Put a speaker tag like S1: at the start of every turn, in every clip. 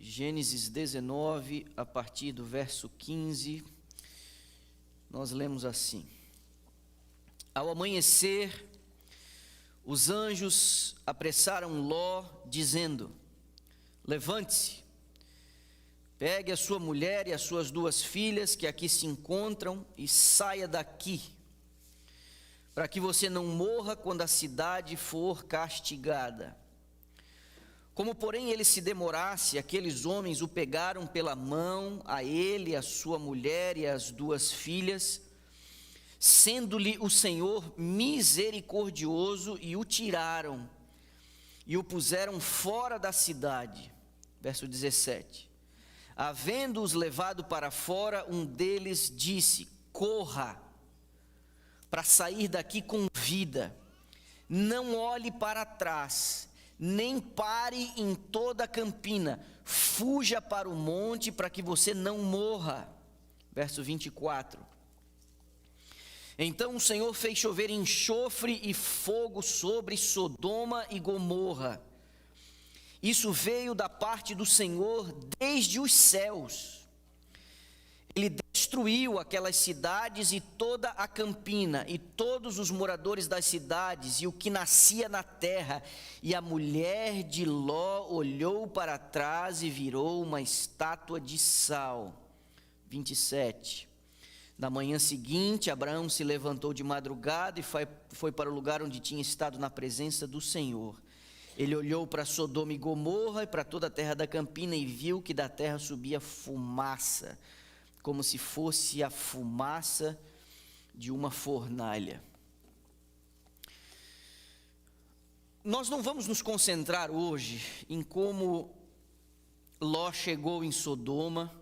S1: Gênesis 19, a partir do verso 15, nós lemos assim: Ao amanhecer, os anjos apressaram Ló, dizendo: Levante-se, pegue a sua mulher e as suas 2 filhas que aqui se encontram e saia daqui, para que você não morra quando a cidade for castigada. Como, porém, ele se demorasse, aqueles homens o pegaram pela mão, a ele, a sua mulher e as 2 filhas, sendo-lhe o Senhor misericordioso, e o tiraram e o puseram fora da cidade. Verso 17. Havendo-os levado para fora, um deles disse: Corra para sair daqui com vida, não olhe para trás, nem pare em toda a campina, fuja para o monte para que você não morra. Verso 24. Então o Senhor fez chover enxofre e fogo sobre Sodoma e Gomorra. Isso veio da parte do Senhor desde os céus. Ele destruiu aquelas cidades e toda a campina, e todos os moradores das cidades, e o que nascia na terra. E a mulher de Ló olhou para trás e virou uma estátua de sal. 27. Na manhã seguinte, Abraão se levantou de madrugada e foi para o lugar onde tinha estado na presença do Senhor. Ele olhou para Sodoma e Gomorra e para toda a terra da campina e viu que da terra subia fumaça, como se fosse a fumaça de uma fornalha. Nós não vamos nos concentrar hoje em como Ló chegou em Sodoma.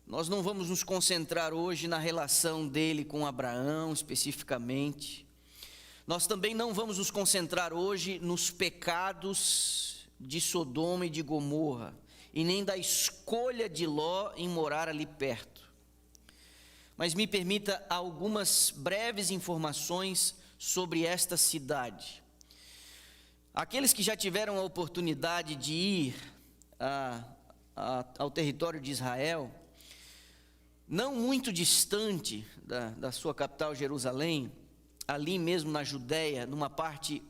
S1: Nós não vamos nos concentrar hoje na relação dele com Abraão especificamente. Nós também não vamos nos concentrar hoje nos pecados de Sodoma e de Gomorra, e nem da escolha de Ló em morar ali perto. Mas me permita algumas breves informações sobre esta cidade. Aqueles que já tiveram a oportunidade de ir ao território de Israel, não muito distante da sua capital Jerusalém, ali mesmo na Judéia, numa parte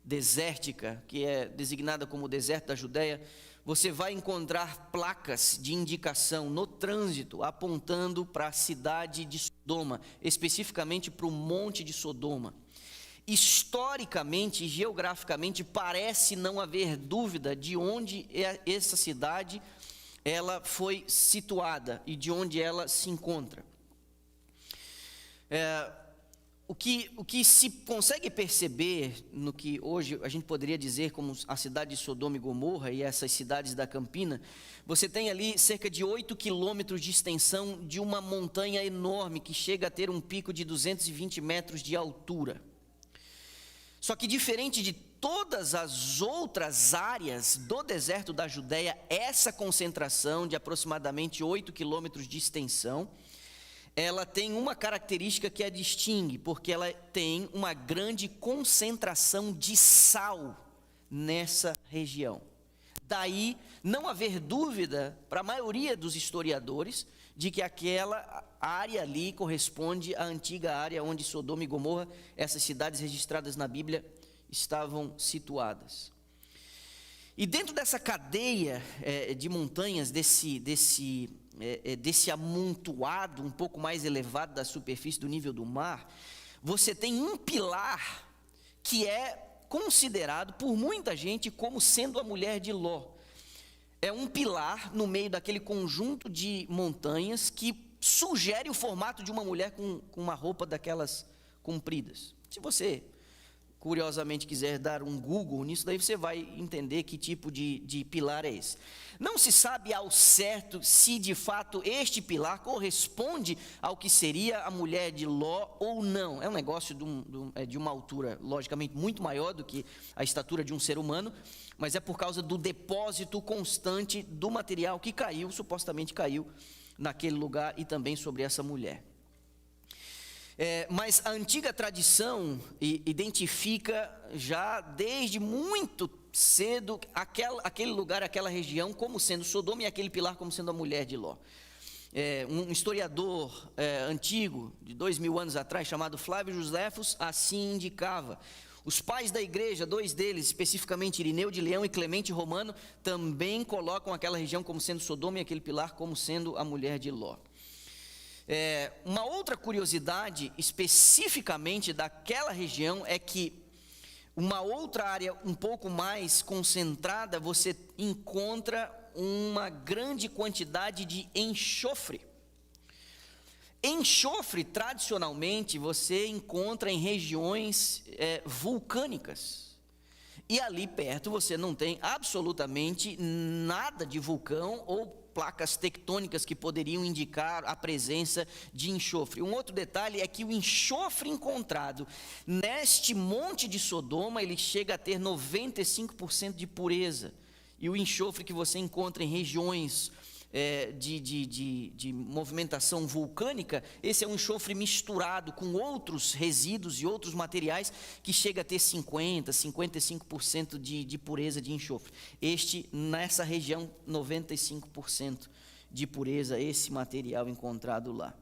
S1: desértica, que é designada como o deserto da Judéia, você vai encontrar placas de indicação no trânsito apontando para a cidade de Sodoma, especificamente para o monte de Sodoma. Historicamente e geograficamente parece não haver dúvida de onde essa cidade ela foi situada e de onde ela se encontra. O que se consegue perceber no que hoje a gente poderia dizer como a cidade de Sodoma e Gomorra e essas cidades da Campina, você tem ali cerca de 8 quilômetros de extensão de uma montanha enorme que chega a ter um pico de 220 metros de altura. Só que diferente de todas as outras áreas do deserto da Judéia, essa concentração de aproximadamente 8 quilômetros de extensão, ela tem uma característica que a distingue, porque ela tem uma grande concentração de sal nessa região. Daí não haver dúvida para a maioria dos historiadores de que aquela área ali corresponde à antiga área onde Sodoma e Gomorra, essas cidades registradas na Bíblia, estavam situadas. E dentro dessa cadeia de montanhas, desse amontoado um pouco mais elevado da superfície do nível do mar, você tem um pilar que é considerado por muita gente como sendo a mulher de Ló. É um pilar no meio daquele conjunto de montanhas que sugere o formato de uma mulher com uma roupa daquelas compridas. Se você curiosamente quiser dar um Google nisso, daí você vai entender que tipo de pilar é esse. Não se sabe ao certo se de fato este pilar corresponde ao que seria a mulher de Ló ou não. É um negócio de uma altura, logicamente, muito maior do que a estatura de um ser humano, mas é por causa do depósito constante do material que caiu, supostamente caiu naquele lugar e também sobre essa mulher. Mas a antiga tradição identifica já desde muito cedo aquele lugar, aquela região como sendo Sodoma e aquele pilar como sendo a mulher de Ló. Um historiador antigo, de 2000 anos atrás, chamado Flávio Joséfos, assim indicava. Os pais da igreja, dois deles, especificamente Irineu de Leão e Clemente Romano, também colocam aquela região como sendo Sodoma e aquele pilar como sendo a mulher de Ló. Uma outra curiosidade especificamente daquela região é que uma outra área um pouco mais concentrada, você encontra uma grande quantidade de enxofre. Enxofre, tradicionalmente, você encontra em regiões vulcânicas. E ali perto você não tem absolutamente nada de vulcão ou placas tectônicas que poderiam indicar a presença de enxofre. Um outro detalhe é que o enxofre encontrado neste monte de Sodoma, ele chega a ter 95% de pureza. E o enxofre que você encontra em regiões de movimentação vulcânica, esse é um enxofre misturado com outros resíduos e outros materiais que chega a ter 55% de pureza de enxofre. Nessa região, 95% de pureza, esse material encontrado lá.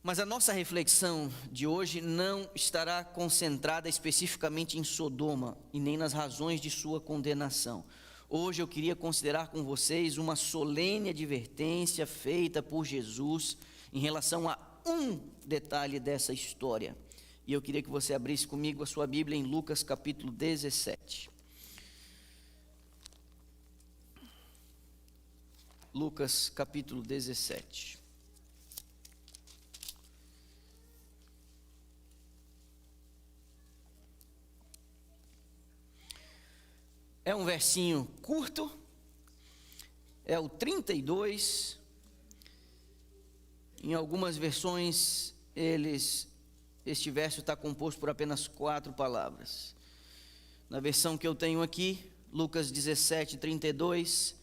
S1: Mas a nossa reflexão de hoje não estará concentrada especificamente em Sodoma e nem nas razões de sua condenação. Hoje eu queria considerar com vocês uma solene advertência feita por Jesus em relação a um detalhe dessa história. E eu queria que você abrisse comigo a sua Bíblia em Lucas capítulo 17. Lucas capítulo 17. É um versinho curto, é o 32, em algumas versões este verso está composto por apenas 4 palavras. Na versão que eu tenho aqui, Lucas 17, 32,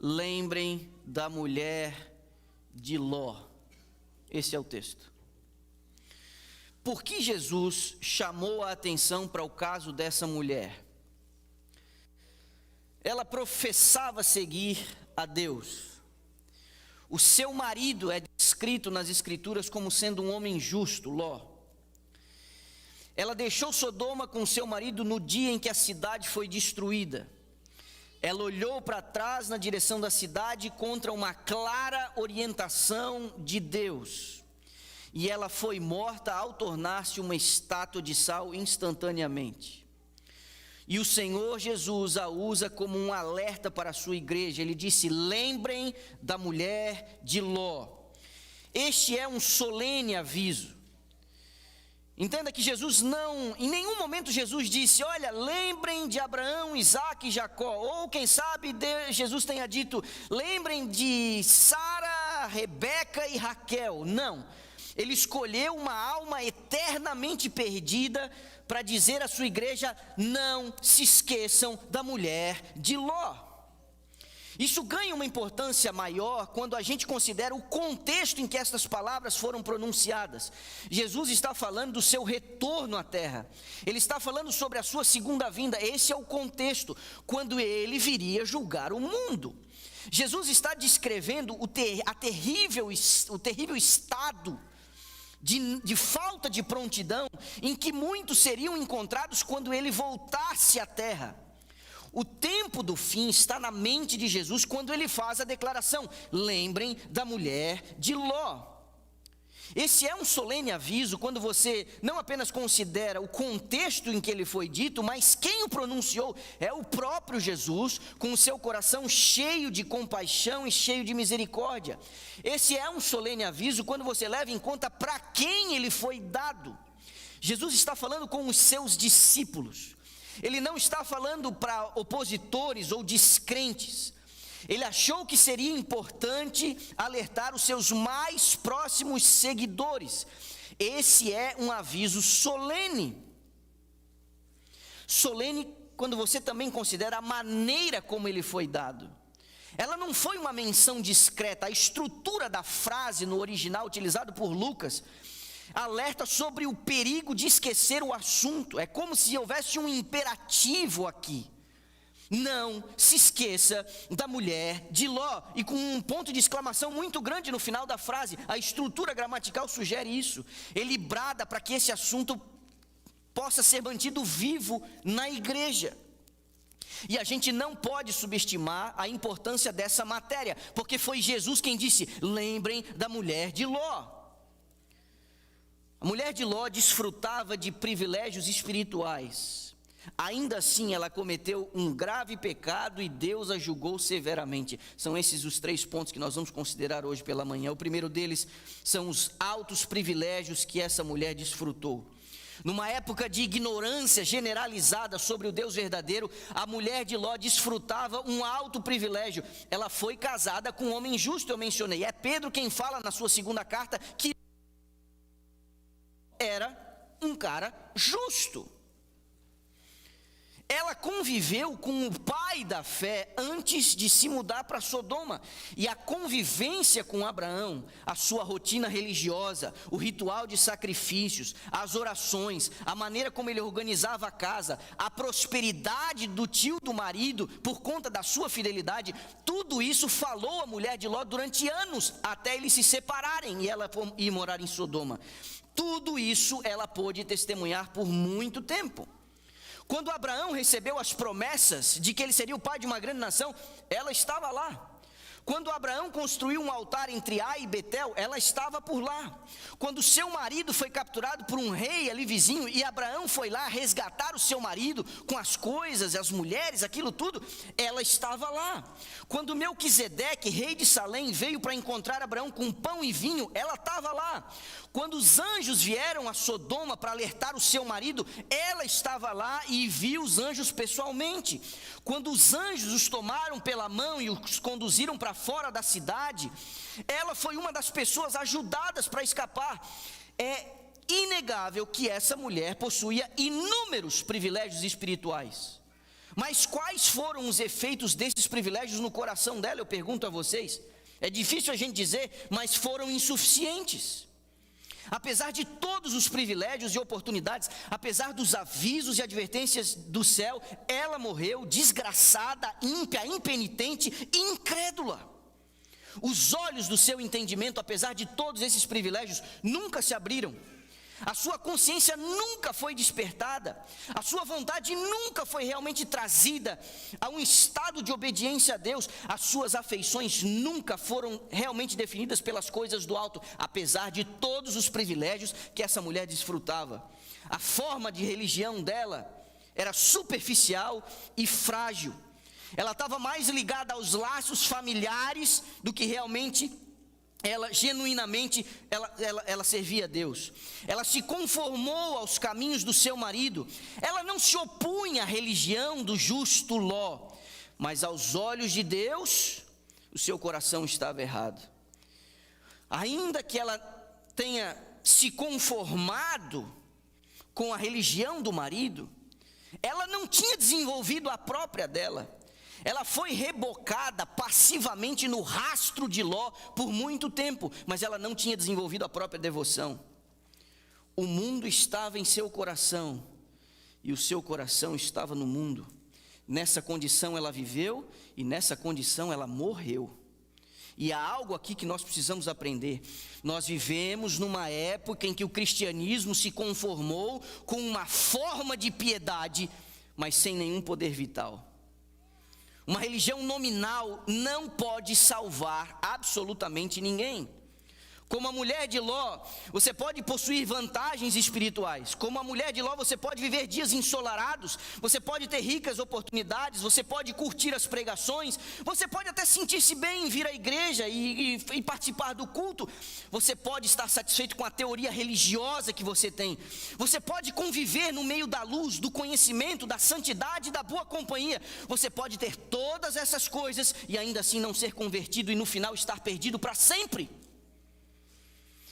S1: lembrem da mulher de Ló. Esse é o texto. Por que Jesus chamou a atenção para o caso dessa mulher? Ela professava seguir a Deus. O seu marido é descrito nas Escrituras como sendo um homem justo, Ló. Ela deixou Sodoma com seu marido no dia em que a cidade foi destruída. Ela olhou para trás na direção da cidade contra uma clara orientação de Deus. E ela foi morta ao tornar-se uma estátua de sal instantaneamente. E o Senhor Jesus a usa como um alerta para a sua igreja. Ele disse: lembrem da mulher de Ló. Este é um solene aviso. Entenda que Jesus em nenhum momento Jesus disse: olha, lembrem de Abraão, Isaque e Jacó. Ou quem sabe Jesus tenha dito: lembrem de Sara, Rebeca e Raquel. Não. Ele escolheu uma alma eternamente perdida para dizer à sua igreja: não se esqueçam da mulher de Ló. Isso ganha uma importância maior quando a gente considera o contexto em que estas palavras foram pronunciadas. Jesus está falando do seu retorno à terra. Ele está falando sobre a sua segunda vinda. Esse é o contexto, quando ele viria julgar o mundo. Jesus está descrevendo o terrível estado de falta de prontidão em que muitos seriam encontrados quando ele voltasse à terra. O tempo do fim está na mente de Jesus quando ele faz a declaração: lembrem da mulher de Ló. Esse é um solene aviso quando você não apenas considera o contexto em que ele foi dito, mas quem o pronunciou é o próprio Jesus, com o seu coração cheio de compaixão e cheio de misericórdia. Esse é um solene aviso quando você leva em conta para quem ele foi dado. Jesus está falando com os seus discípulos. Ele não está falando para opositores ou descrentes. Ele achou que seria importante alertar os seus mais próximos seguidores. Esse é um aviso solene. Solene quando você também considera a maneira como ele foi dado. Ela não foi uma menção discreta. A estrutura da frase no original utilizado por Lucas alerta sobre o perigo de esquecer o assunto. É como se houvesse um imperativo aqui. Não se esqueça da mulher de Ló. E com um ponto de exclamação muito grande no final da frase. A estrutura gramatical sugere isso. Ele brada para que esse assunto possa ser mantido vivo na igreja. E a gente não pode subestimar a importância dessa matéria, porque foi Jesus quem disse: lembrem da mulher de Ló. A mulher de Ló desfrutava de privilégios espirituais. Ainda assim, ela cometeu um grave pecado e Deus a julgou severamente. São esses os 3 pontos que nós vamos considerar hoje pela manhã. O primeiro deles são os altos privilégios que essa mulher desfrutou. Numa época de ignorância generalizada sobre o Deus verdadeiro, a mulher de Ló desfrutava um alto privilégio. Ela foi casada com um homem justo, eu mencionei. É Pedro quem fala na sua segunda carta que era um cara justo. Ela conviveu com o pai da fé antes de se mudar para Sodoma. E a convivência com Abraão, a sua rotina religiosa, o ritual de sacrifícios, as orações, a maneira como ele organizava a casa, a prosperidade do tio do marido por conta da sua fidelidade, tudo isso falou a mulher de Ló durante anos, até eles se separarem e ela ir morar em Sodoma. Tudo isso ela pôde testemunhar por muito tempo. Quando Abraão recebeu as promessas de que ele seria o pai de uma grande nação, ela estava lá. Quando Abraão construiu um altar entre Ai e Betel, ela estava por lá. Quando seu marido foi capturado por um rei ali vizinho, e Abraão foi lá resgatar o seu marido com as coisas, as mulheres, aquilo tudo, ela estava lá. Quando Melquisedeque, rei de Salém, veio para encontrar Abraão com pão e vinho, ela estava lá. Quando os anjos vieram a Sodoma para alertar o seu marido, ela estava lá e viu os anjos pessoalmente. Quando os anjos os tomaram pela mão e os conduziram para fora da cidade, ela foi uma das pessoas ajudadas para escapar. É inegável que essa mulher possuía inúmeros privilégios espirituais. Mas quais foram os efeitos desses privilégios no coração dela? Eu pergunto a vocês. É difícil a gente dizer, mas foram insuficientes. Apesar de todos os privilégios e oportunidades, apesar dos avisos e advertências do céu, ela morreu desgraçada, ímpia, impenitente e incrédula. Os olhos do seu entendimento, apesar de todos esses privilégios, nunca se abriram. A sua consciência nunca foi despertada, a sua vontade nunca foi realmente trazida a um estado de obediência a Deus, as suas afeições nunca foram realmente definidas pelas coisas do alto, apesar de todos os privilégios que essa mulher desfrutava. A forma de religião dela era superficial e frágil. Ela estava mais ligada aos laços familiares do que realmente ela genuinamente servia a Deus. Ela se conformou aos caminhos do seu marido. Ela não se opunha à religião do justo Ló, mas aos olhos de Deus, o seu coração estava errado. Ainda que ela tenha se conformado com a religião do marido, ela não tinha desenvolvido a própria dela. Ela foi rebocada passivamente no rastro de Ló por muito tempo, mas ela não tinha desenvolvido a própria devoção. O mundo estava em seu coração e o seu coração estava no mundo. Nessa condição ela viveu e nessa condição ela morreu. E há algo aqui que nós precisamos aprender. Nós vivemos numa época em que o cristianismo se conformou com uma forma de piedade, mas sem nenhum poder vital. Uma religião nominal não pode salvar absolutamente ninguém. Como a mulher de Ló, você pode possuir vantagens espirituais. Como a mulher de Ló, você pode viver dias ensolarados. Você pode ter ricas oportunidades. Você pode curtir as pregações. Você pode até sentir-se bem em vir à igreja e participar do culto. Você pode estar satisfeito com a teoria religiosa que você tem. Você pode conviver no meio da luz, do conhecimento, da santidade e da boa companhia. Você pode ter todas essas coisas e ainda assim não ser convertido e no final estar perdido para sempre.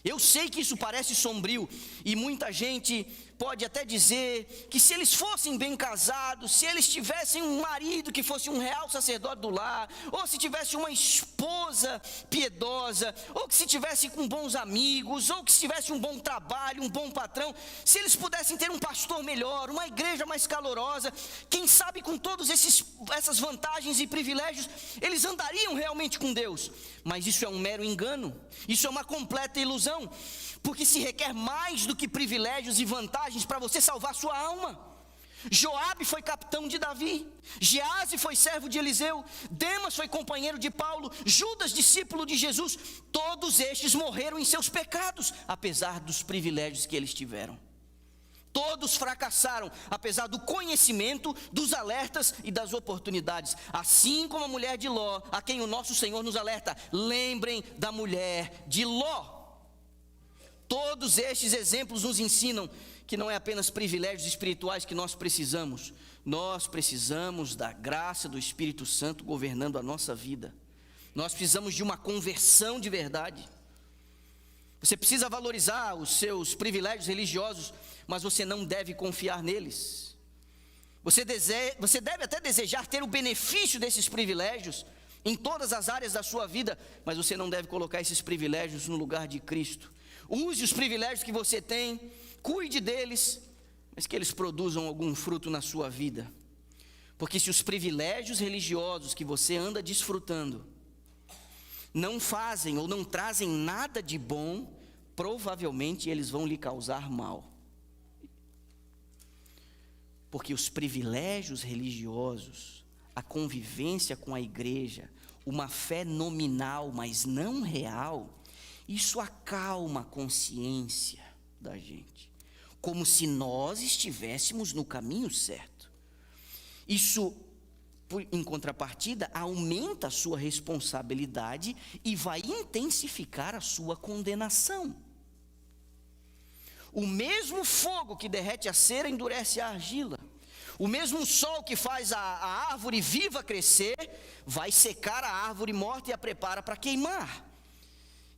S1: Eu sei que isso parece sombrio e muita gente pode até dizer que se eles fossem bem casados, se eles tivessem um marido que fosse um real sacerdote do lar, ou se tivesse uma esposa piedosa, ou que se tivesse com bons amigos, ou que se tivesse um bom trabalho, um bom patrão, se eles pudessem ter um pastor melhor, uma igreja mais calorosa, quem sabe com todas essas vantagens e privilégios, eles andariam realmente com Deus. Mas isso é um mero engano, isso é uma completa ilusão, porque se requer mais do que privilégios e vantagens para você salvar sua alma. Joabe foi capitão de Davi, Geazi foi servo de Eliseu, Demas foi companheiro de Paulo, Judas discípulo de Jesus. Todos estes morreram em seus pecados, apesar dos privilégios que eles tiveram. Todos fracassaram, apesar do conhecimento, dos alertas e das oportunidades. Assim como a mulher de Ló, a quem o nosso Senhor nos alerta: lembrem da mulher de Ló. Todos estes exemplos nos ensinam que não é apenas privilégios espirituais que nós precisamos da graça do Espírito Santo governando a nossa vida. Nós precisamos de uma conversão de verdade. Você precisa valorizar os seus privilégios religiosos, mas você não deve confiar neles. Você deve até desejar ter o benefício desses privilégios em todas as áreas da sua vida, mas você não deve colocar esses privilégios no lugar de Cristo. Use os privilégios que você tem, cuide deles, mas que eles produzam algum fruto na sua vida. Porque se os privilégios religiosos que você anda desfrutando não fazem ou não trazem nada de bom, provavelmente eles vão lhe causar mal. Porque os privilégios religiosos, a convivência com a igreja, uma fé nominal, mas não real, isso acalma a consciência da gente, como se nós estivéssemos no caminho certo. Isso, em contrapartida, aumenta a sua responsabilidade e vai intensificar a sua condenação. O mesmo fogo que derrete a cera endurece a argila. O mesmo sol que faz a árvore viva crescer, vai secar a árvore morta e a prepara para queimar.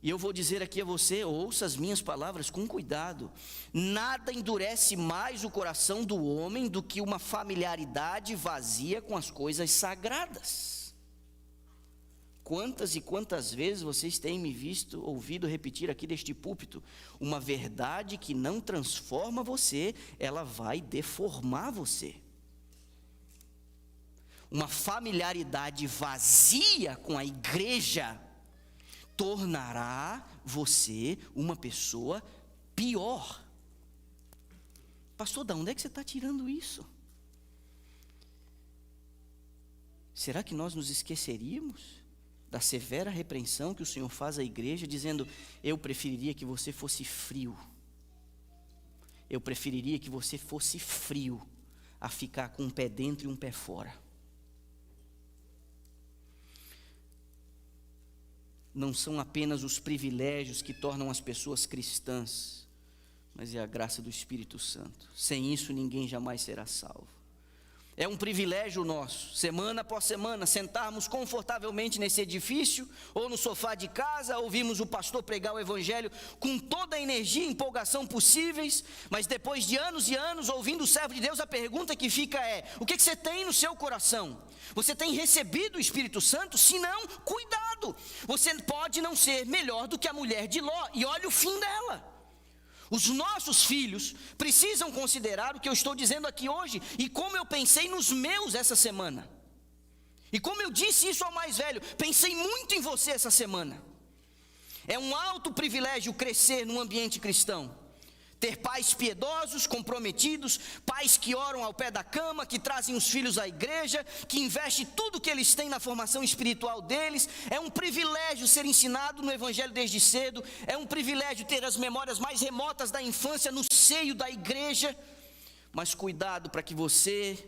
S1: E eu vou dizer aqui a você, ouça as minhas palavras com cuidado: nada endurece mais o coração do homem do que uma familiaridade vazia com as coisas sagradas. Quantas e quantas vezes vocês têm me ouvido repetir aqui deste púlpito: uma verdade que não transforma você, ela vai deformar você. Uma familiaridade vazia com a igreja tornará você uma pessoa pior. Pastor, de onde é que você está tirando isso? Será que nós nos esqueceríamos da severa repreensão que o Senhor faz à igreja, dizendo: eu preferiria que você fosse frio. Eu preferiria que você fosse frio a ficar com um pé dentro e um pé fora. Não são apenas os privilégios que tornam as pessoas cristãs, mas é a graça do Espírito Santo. Sem isso ninguém jamais será salvo. É um privilégio nosso, semana após semana, sentarmos confortavelmente nesse edifício ou no sofá de casa, ouvirmos o pastor pregar o evangelho com toda a energia e empolgação possíveis, mas depois de anos e anos ouvindo o servo de Deus, a pergunta que fica é: o que você tem no seu coração? Você tem recebido o Espírito Santo? Se não, cuidado, você pode não ser melhor do que a mulher de Ló, e olha o fim dela. Os nossos filhos precisam considerar o que eu estou dizendo aqui hoje, e como eu pensei nos meus essa semana. E como eu disse isso ao mais velho, pensei muito em você essa semana. É um alto privilégio crescer num ambiente cristão. Ter pais piedosos, comprometidos, pais que oram ao pé da cama, que trazem os filhos à igreja, que investem tudo que eles têm na formação espiritual deles. É um privilégio ser ensinado no evangelho desde cedo. É um privilégio ter as memórias mais remotas da infância no seio da igreja. Mas cuidado para que você,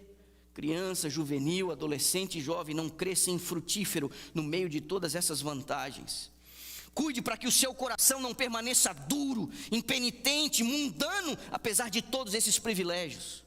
S1: criança, juvenil, adolescente e jovem, não cresça infrutífero no meio de todas essas vantagens. Cuide para que o seu coração não permaneça duro, impenitente, mundano, apesar de todos esses privilégios.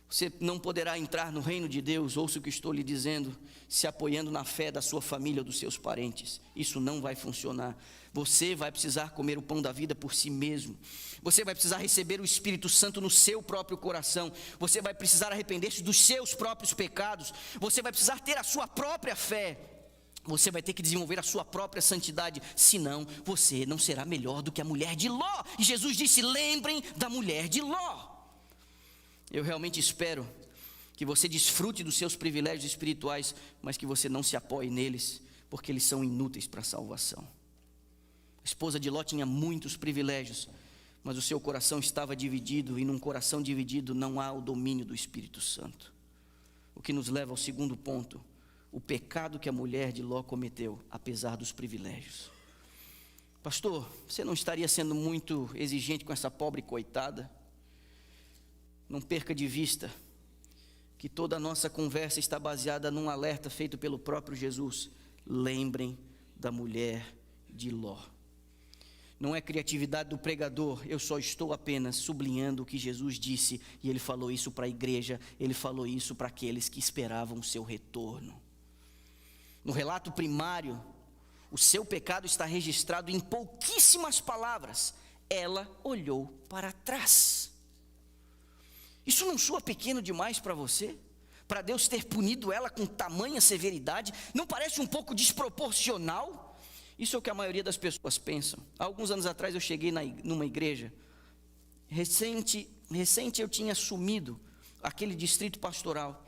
S1: Você não poderá entrar no reino de Deus, ouça o que estou lhe dizendo, se apoiando na fé da sua família ou dos seus parentes. Isso não vai funcionar. Você vai precisar comer o pão da vida por si mesmo. Você vai precisar receber o Espírito Santo no seu próprio coração. Você vai precisar arrepender-se dos seus próprios pecados. Você vai precisar ter a sua própria fé. Você vai ter que desenvolver a sua própria santidade, senão você não será melhor do que a mulher de Ló. E Jesus disse: lembrem da mulher de Ló. Eu realmente espero que você desfrute dos seus privilégios espirituais, mas que você não se apoie neles, porque eles são inúteis para a salvação. A esposa de Ló tinha muitos privilégios, mas o seu coração estava dividido, e num coração dividido não há o domínio do Espírito Santo. O que nos leva ao segundo ponto: o pecado que a mulher de Ló cometeu, apesar dos privilégios. Pastor, você não estaria sendo muito exigente com essa pobre coitada? Não perca de vista que toda a nossa conversa está baseada num alerta feito pelo próprio Jesus. Lembrem da mulher de Ló. Não é criatividade do pregador, eu só estou apenas sublinhando o que Jesus disse, e ele falou isso para a igreja, ele falou isso para aqueles que esperavam o seu retorno. No relato primário, o seu pecado está registrado em pouquíssimas palavras. Ela olhou para trás. Isso não soa pequeno demais para você? Para Deus ter punido ela com tamanha severidade? Não parece um pouco desproporcional? Isso é o que a maioria das pessoas pensam. Há alguns anos atrás eu cheguei numa igreja. Recente eu tinha assumido aquele distrito pastoral.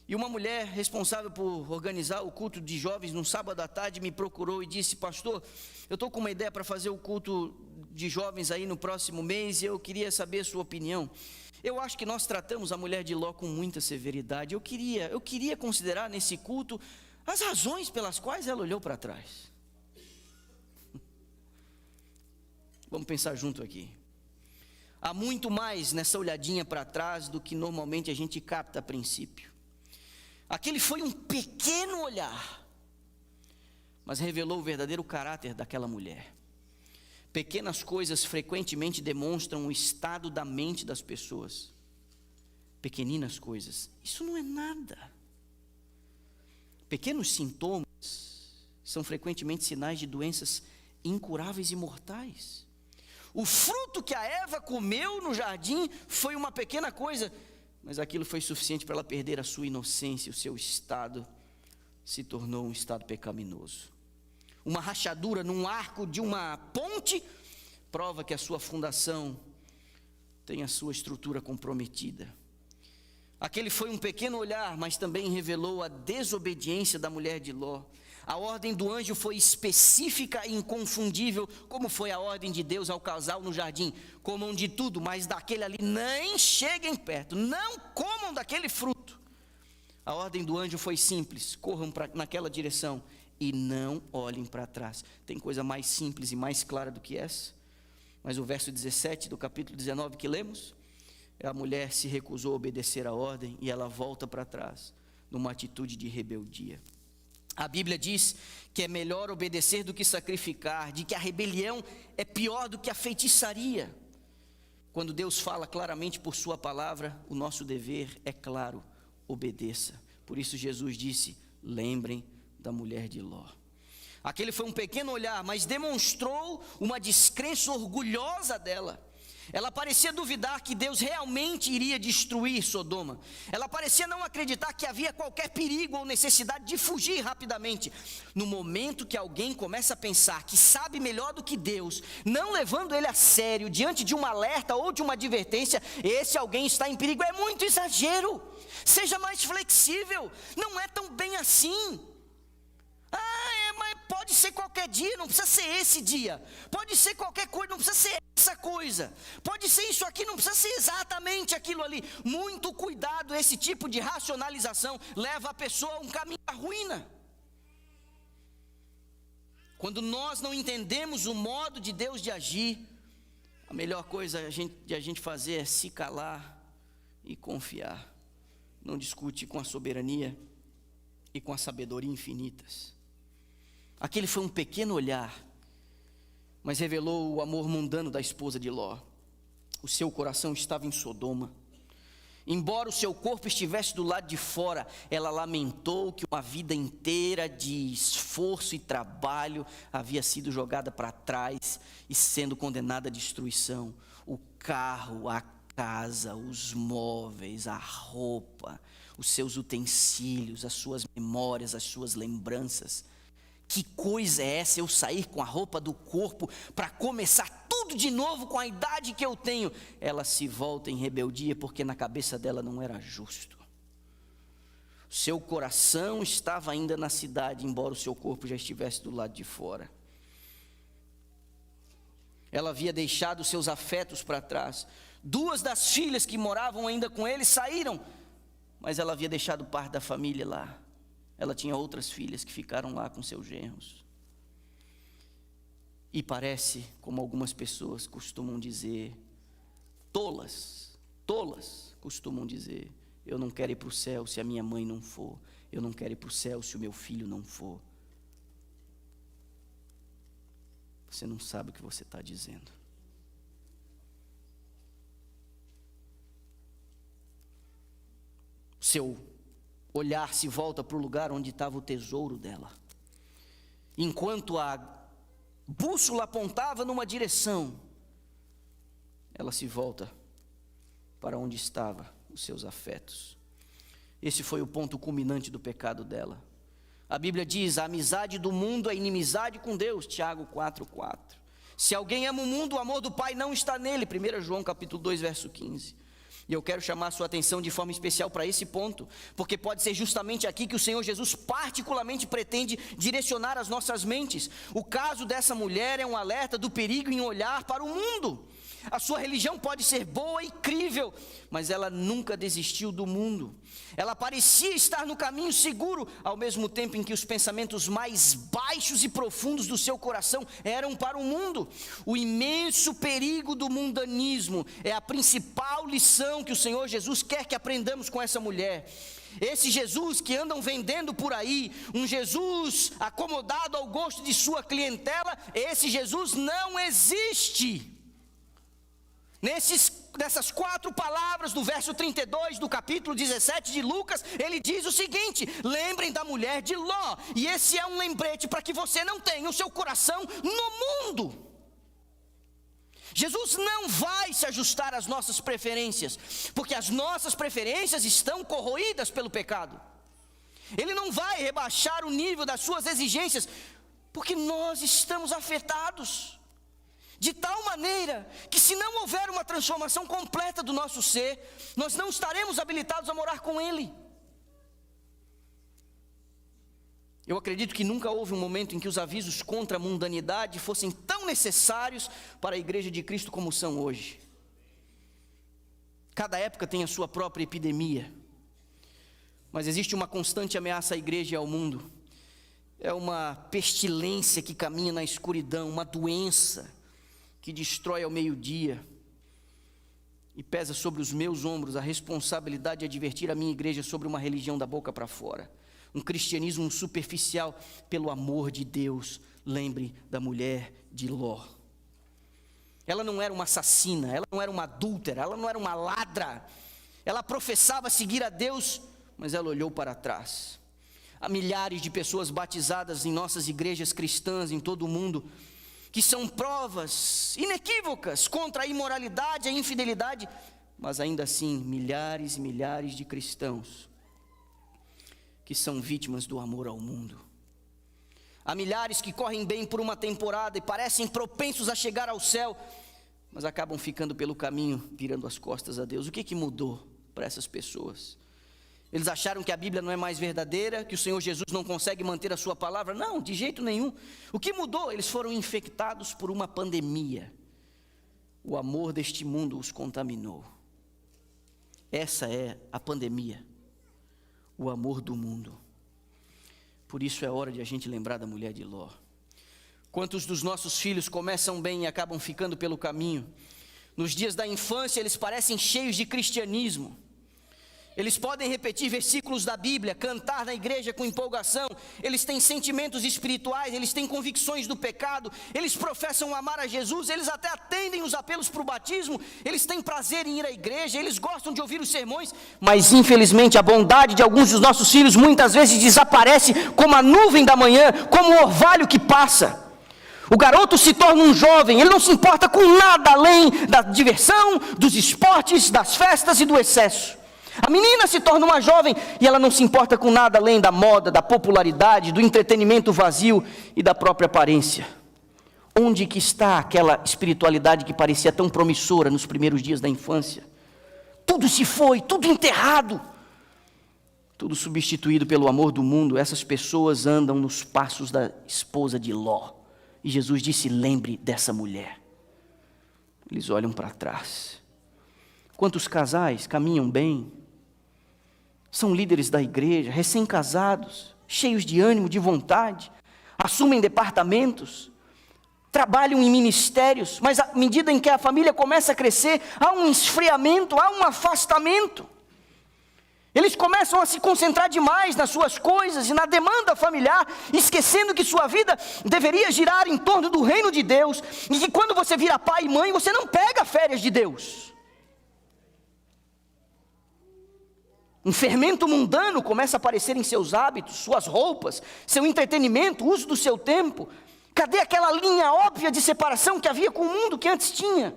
S1: E uma mulher responsável por organizar o culto de jovens no sábado à tarde me procurou e disse: pastor, eu estou com uma ideia para fazer o culto de jovens aí no próximo mês e eu queria saber a sua opinião. Eu acho que nós tratamos a mulher de Ló com muita severidade. Eu queria considerar nesse culto as razões pelas quais ela olhou para trás. Vamos pensar junto aqui. Há muito mais nessa olhadinha para trás do que normalmente a gente capta a princípio. Aquele foi um pequeno olhar, mas revelou o verdadeiro caráter daquela mulher. Pequenas coisas frequentemente demonstram o estado da mente das pessoas. Pequeninas coisas, isso não é nada. Pequenos sintomas são frequentemente sinais de doenças incuráveis e mortais. O fruto que a Eva comeu no jardim foi uma pequena coisa, mas aquilo foi suficiente para ela perder a sua inocência. O seu estado se tornou um estado pecaminoso. Uma rachadura num arco de uma ponte prova que a sua fundação tem a sua estrutura comprometida. Aquele foi um pequeno olhar, mas também revelou a desobediência da mulher de Ló. A ordem do anjo foi específica e inconfundível, como foi a ordem de Deus ao casal no jardim: comam de tudo, mas daquele ali nem cheguem perto, não comam daquele fruto. A ordem do anjo foi simples: corram naquela direção e não olhem para trás. Tem coisa mais simples e mais clara do que essa? Mas o verso 17 do capítulo 19 que lemos, a mulher se recusou a obedecer a ordem e ela volta para trás, numa atitude de rebeldia. A Bíblia diz que é melhor obedecer do que sacrificar, de que a rebelião é pior do que a feitiçaria. Quando Deus fala claramente por sua palavra, o nosso dever é claro: obedeça. Por isso Jesus disse: lembrem da mulher de Ló. Aquele foi um pequeno olhar, mas demonstrou uma descrença orgulhosa dela. Ela parecia duvidar que Deus realmente iria destruir Sodoma. Ela parecia não acreditar que havia qualquer perigo ou necessidade de fugir rapidamente. No momento que alguém começa a pensar que sabe melhor do que Deus, não levando ele a sério diante de um alerta ou de uma advertência, esse alguém está em perigo. É muito exagero. Seja mais flexível. Não é tão bem assim. Mas pode ser qualquer dia, não precisa ser esse dia. Pode ser qualquer coisa, não precisa ser essa coisa. Pode ser isso aqui, não precisa ser exatamente aquilo ali. Muito cuidado, esse tipo de racionalização leva a pessoa a um caminho da ruína. Quando nós não entendemos o modo de Deus de agir, a melhor coisa de a gente fazer é se calar e confiar. Não discute com a soberania e com a sabedoria infinitas. Aquele foi um pequeno olhar, mas revelou o amor mundano da esposa de Ló. O seu coração estava em Sodoma. Embora o seu corpo estivesse do lado de fora, ela lamentou que uma vida inteira de esforço e trabalho havia sido jogada para trás e sendo condenada à destruição. O carro, a casa, os móveis, a roupa, os seus utensílios, as suas memórias, as suas lembranças. Que coisa é essa, eu sair com a roupa do corpo para começar tudo de novo com a idade que eu tenho? Ela se volta em rebeldia porque na cabeça dela não era justo. Seu coração estava ainda na cidade, embora o seu corpo já estivesse do lado de fora. Ela havia deixado seus afetos para trás. 2 das filhas que moravam ainda com ele saíram, mas ela havia deixado parte da família lá. Ela tinha outras filhas que ficaram lá com seus genros. E parece, como algumas pessoas costumam dizer, tolas costumam dizer: eu não quero ir para o céu se a minha mãe não for, eu não quero ir para o céu se o meu filho não for. Você não sabe o que você está dizendo. Seu olhar se volta para o lugar onde estava o tesouro dela. Enquanto a bússola apontava numa direção, ela se volta para onde estavam os seus afetos. Esse foi o ponto culminante do pecado dela. A Bíblia diz: a amizade do mundo é inimizade com Deus, Tiago 4:4. Se alguém ama o mundo, o amor do Pai não está nele, 1 João capítulo 2, verso 15. E eu quero chamar a sua atenção de forma especial para esse ponto, porque pode ser justamente aqui que o Senhor Jesus particularmente pretende direcionar as nossas mentes. O caso dessa mulher é um alerta do perigo em olhar para o mundo. A sua religião pode ser boa e crível, mas ela nunca desistiu do mundo. Ela parecia estar no caminho seguro, ao mesmo tempo em que os pensamentos mais baixos e profundos do seu coração eram para o mundo. O imenso perigo do mundanismo é a principal lição que o Senhor Jesus quer que aprendamos com essa mulher. Esse Jesus que andam vendendo por aí, um Jesus acomodado ao gosto de sua clientela, esse Jesus não existe. Nessas 4 palavras do verso 32 do capítulo 17 de Lucas, ele diz o seguinte: lembrem da mulher de Ló. E esse é um lembrete para que você não tenha o seu coração no mundo. Jesus não vai se ajustar às nossas preferências, porque as nossas preferências estão corroídas pelo pecado. Ele não vai rebaixar o nível das suas exigências, porque nós estamos afetados. De tal maneira que, se não houver uma transformação completa do nosso ser, nós não estaremos habilitados a morar com Ele. Eu acredito que nunca houve um momento em que os avisos contra a mundanidade fossem tão necessários para a Igreja de Cristo como são hoje. Cada época tem a sua própria epidemia, mas existe uma constante ameaça à Igreja e ao mundo. É uma pestilência que caminha na escuridão, uma doença que destrói ao meio-dia, e pesa sobre os meus ombros a responsabilidade de advertir a minha igreja sobre uma religião da boca para fora, um cristianismo superficial. Pelo amor de Deus, lembre da mulher de Ló. Ela não era uma assassina, ela não era uma adúltera, ela não era uma ladra. Ela professava seguir a Deus, mas ela olhou para trás. Há milhares de pessoas batizadas em nossas igrejas cristãs em todo o mundo, que são provas inequívocas contra a imoralidade e a infidelidade, mas ainda assim, milhares e milhares de cristãos que são vítimas do amor ao mundo. Há milhares que correm bem por uma temporada e parecem propensos a chegar ao céu, mas acabam ficando pelo caminho, virando as costas a Deus. O que mudou para essas pessoas? Eles acharam que a Bíblia não é mais verdadeira, que o Senhor Jesus não consegue manter a sua palavra? Não, de jeito nenhum. O que mudou? Eles foram infectados por uma pandemia. O amor deste mundo os contaminou. Essa é a pandemia, o amor do mundo. Por isso é hora de a gente lembrar da mulher de Ló. Quantos dos nossos filhos começam bem e acabam ficando pelo caminho? Nos dias da infância eles parecem cheios de cristianismo, Eles podem repetir versículos da Bíblia, cantar na igreja com empolgação, eles têm sentimentos espirituais, eles têm convicções do pecado, eles professam amar a Jesus, eles até atendem os apelos para o batismo, eles têm prazer em ir à igreja, eles gostam de ouvir os sermões, mas infelizmente a bondade de alguns dos nossos filhos muitas vezes desaparece como a nuvem da manhã, como o orvalho que passa. O garoto se torna um jovem, ele não se importa com nada além da diversão, dos esportes, das festas e do excesso. A menina se torna uma jovem e ela não se importa com nada além da moda, da popularidade, do entretenimento vazio e da própria aparência. Onde que está aquela espiritualidade que parecia tão promissora nos primeiros dias da infância? Tudo se foi, tudo enterrado, tudo substituído pelo amor do mundo. Essas pessoas andam nos passos da esposa de Ló. E Jesus disse: lembre dessa mulher. Eles olham para trás. Quantos casais caminham bem, são líderes da igreja, recém-casados, cheios de ânimo, de vontade, assumem departamentos, trabalham em ministérios, mas à medida em que a família começa a crescer, há um esfriamento, há um afastamento. Eles começam a se concentrar demais nas suas coisas e na demanda familiar, esquecendo que sua vida deveria girar em torno do reino de Deus, e que quando você vira pai e mãe, você não pega férias de Deus. Um fermento mundano começa a aparecer em seus hábitos, suas roupas, seu entretenimento, o uso do seu tempo. Cadê aquela linha óbvia de separação que havia com o mundo que antes tinha?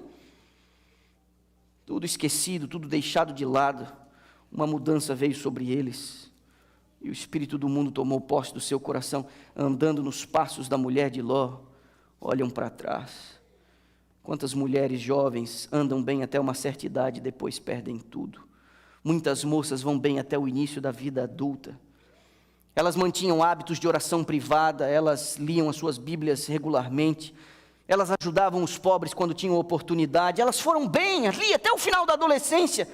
S1: Tudo esquecido, tudo deixado de lado. Uma mudança veio sobre eles, e o espírito do mundo tomou posse do seu coração. Andando nos passos da mulher de Ló, olham para trás. Quantas mulheres jovens andam bem até uma certa idade e depois perdem tudo. Muitas moças vão bem até o início da vida adulta. Elas mantinham hábitos de oração privada, elas liam as suas Bíblias regularmente, elas ajudavam os pobres quando tinham oportunidade, elas foram bem ali até o final da adolescência,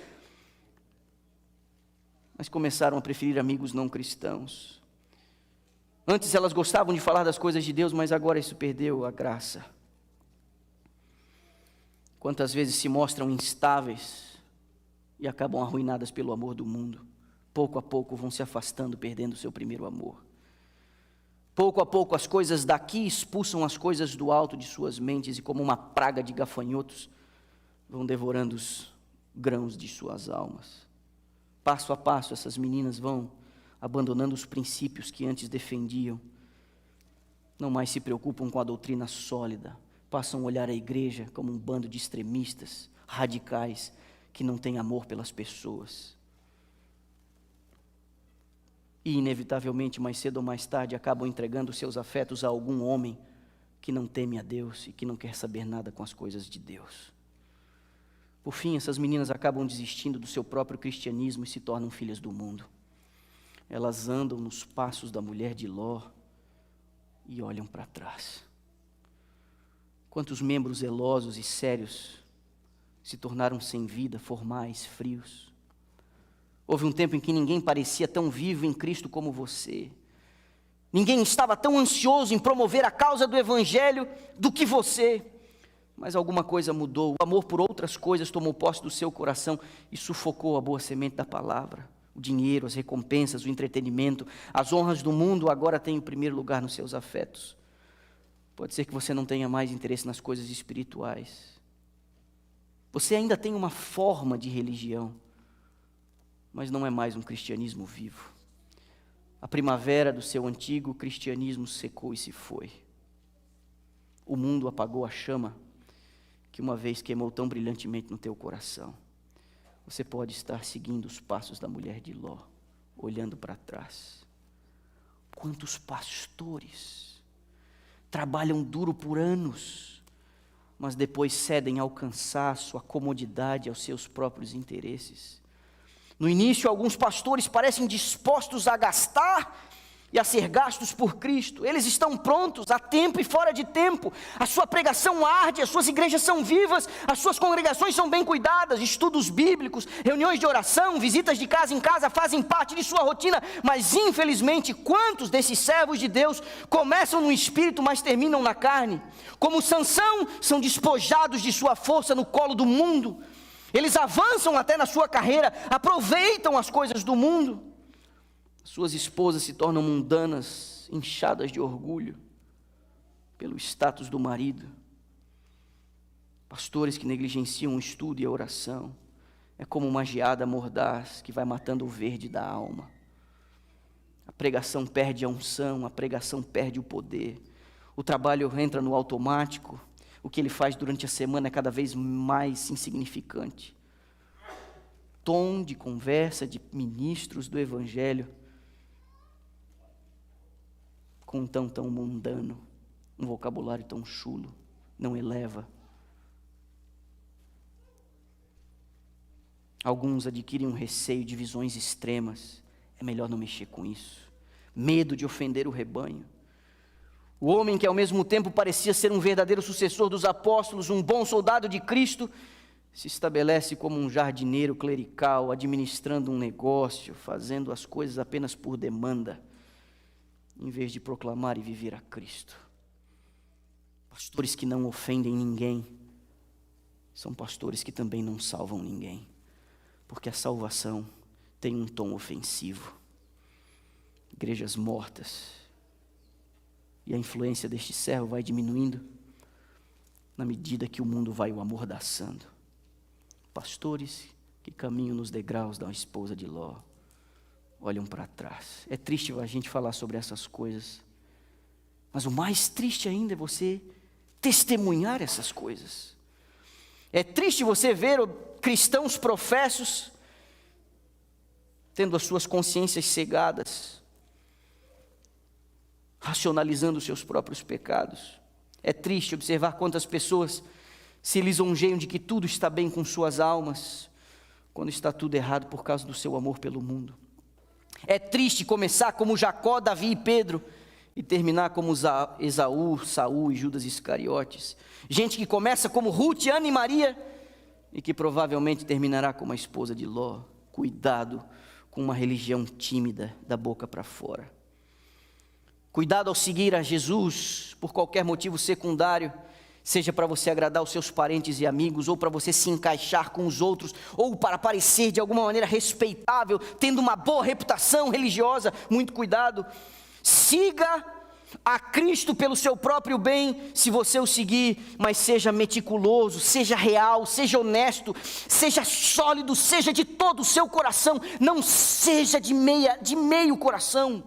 S1: mas começaram a preferir amigos não cristãos. Antes elas gostavam de falar das coisas de Deus, mas agora isso perdeu a graça. Quantas vezes se mostram instáveis e acabam arruinadas pelo amor do mundo. Pouco a pouco vão se afastando, perdendo o seu primeiro amor. Pouco a pouco as coisas daqui expulsam as coisas do alto de suas mentes, e como uma praga de gafanhotos, vão devorando os grãos de suas almas. Passo a passo, essas meninas vão abandonando os princípios que antes defendiam. Não mais se preocupam com a doutrina sólida. Passam a olhar a igreja como um bando de extremistas, radicais, que não têm amor pelas pessoas. E, inevitavelmente, mais cedo ou mais tarde, acabam entregando seus afetos a algum homem que não teme a Deus e que não quer saber nada com as coisas de Deus. Por fim, essas meninas acabam desistindo do seu próprio cristianismo e se tornam filhas do mundo. Elas andam nos passos da mulher de Ló e olham para trás. Quantos membros zelosos e sérios se tornaram sem vida, formais, frios. Houve um tempo em que ninguém parecia tão vivo em Cristo como você. Ninguém estava tão ansioso em promover a causa do Evangelho do que você. Mas alguma coisa mudou, o amor por outras coisas tomou posse do seu coração e sufocou a boa semente da palavra. O dinheiro, as recompensas, o entretenimento, as honras do mundo agora têm o primeiro lugar nos seus afetos. Pode ser que você não tenha mais interesse nas coisas espirituais. Você ainda tem uma forma de religião, mas não é mais um cristianismo vivo. A primavera do seu antigo cristianismo secou e se foi. O mundo apagou a chama que uma vez queimou tão brilhantemente no teu coração. Você pode estar seguindo os passos da mulher de Ló, olhando para trás. Quantos pastores trabalham duro por anos, mas depois cedem ao cansaço, à comodidade, aos seus próprios interesses. No início, alguns pastores parecem dispostos a gastar e a ser gastos por Cristo. Eles estão prontos a tempo e fora de tempo. A sua pregação arde, as suas igrejas são vivas, as suas congregações são bem cuidadas, estudos bíblicos, reuniões de oração, visitas de casa em casa fazem parte de sua rotina. Mas infelizmente, quantos desses servos de Deus começam no espírito, mas terminam na carne? Como Sansão, são despojados de sua força no colo do mundo. Eles avançam até na sua carreira, aproveitam as coisas do mundo. Suas esposas se tornam mundanas, inchadas de orgulho pelo status do marido. Pastores que negligenciam o estudo e a oração. É como uma geada mordaz que vai matando o verde da alma. A pregação perde a unção, a pregação perde o poder. O trabalho entra no automático. O que ele faz durante a semana é cada vez mais insignificante. Tom de conversa de ministros do Evangelho com um tão mundano, um vocabulário tão chulo, não eleva. Alguns adquirem um receio de visões extremas. É melhor não mexer com isso. Medo de ofender o rebanho. O homem que ao mesmo tempo parecia ser um verdadeiro sucessor dos apóstolos, um bom soldado de Cristo, se estabelece como um jardineiro clerical, administrando um negócio, fazendo as coisas apenas por demanda, em vez de proclamar e viver a Cristo. Pastores que não ofendem ninguém, são pastores que também não salvam ninguém, porque a salvação tem um tom ofensivo. Igrejas mortas. E a influência deste servo vai diminuindo na medida que o mundo vai o amordaçando. Pastores que caminham nos degraus da esposa de Ló olham para trás. É triste a gente falar sobre essas coisas, mas o mais triste ainda é você testemunhar essas coisas. É triste você ver cristãos professos tendo as suas consciências cegadas, racionalizando os seus próprios pecados. É triste observar quantas pessoas se lisonjeiam de que tudo está bem com suas almas, quando está tudo errado por causa do seu amor pelo mundo. É triste começar como Jacó, Davi e Pedro, e terminar como Esaú, Saul e Judas Iscariotes. Gente que começa como Ruth, Ana e Maria, e que provavelmente terminará como a esposa de Ló. Cuidado com uma religião tímida, da boca para fora. Cuidado ao seguir a Jesus por qualquer motivo secundário, seja para você agradar os seus parentes e amigos, ou para você se encaixar com os outros, ou para parecer de alguma maneira respeitável, tendo uma boa reputação religiosa. Muito cuidado. Siga a Cristo pelo seu próprio bem, se você o seguir, mas seja meticuloso, seja real, seja honesto, seja sólido, seja de todo o seu coração, não seja de meio coração.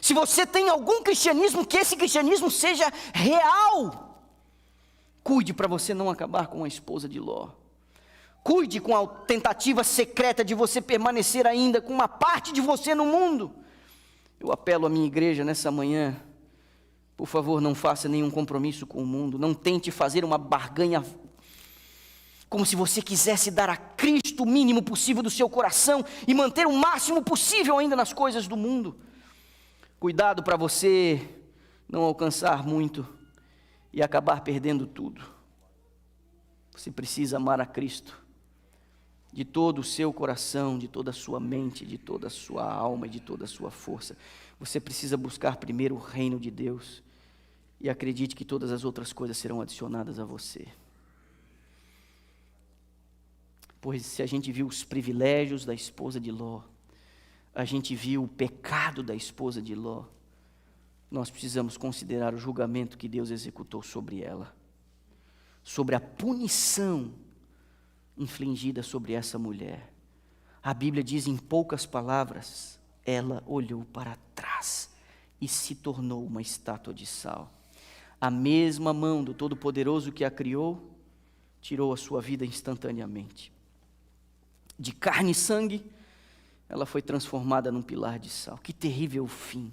S1: Se você tem algum cristianismo, que esse cristianismo seja real. Cuide para você não acabar com a esposa de Ló. Cuide com a tentativa secreta de você permanecer ainda com uma parte de você no mundo. Eu apelo à minha igreja nessa manhã, por favor, não faça nenhum compromisso com o mundo, não tente fazer uma barganha, como se você quisesse dar a Cristo o mínimo possível do seu coração, e manter o máximo possível ainda nas coisas do mundo. Cuidado para você não alcançar muito e acabar perdendo tudo. Você precisa amar a Cristo de todo o seu coração, de toda a sua mente, de toda a sua alma e de toda a sua força. Você precisa buscar primeiro o reino de Deus e acredite que todas as outras coisas serão adicionadas a você. Pois se a gente viu os privilégios da esposa de Ló, a gente viu o pecado da esposa de Ló, nós precisamos considerar o julgamento que Deus executou sobre ela, sobre a punição infligida sobre essa mulher. A Bíblia diz em poucas palavras, ela olhou para trás e se tornou uma estátua de sal. A mesma mão do Todo-Poderoso que a criou, tirou a sua vida instantaneamente. De carne e sangue, ela foi transformada num pilar de sal. Que terrível fim.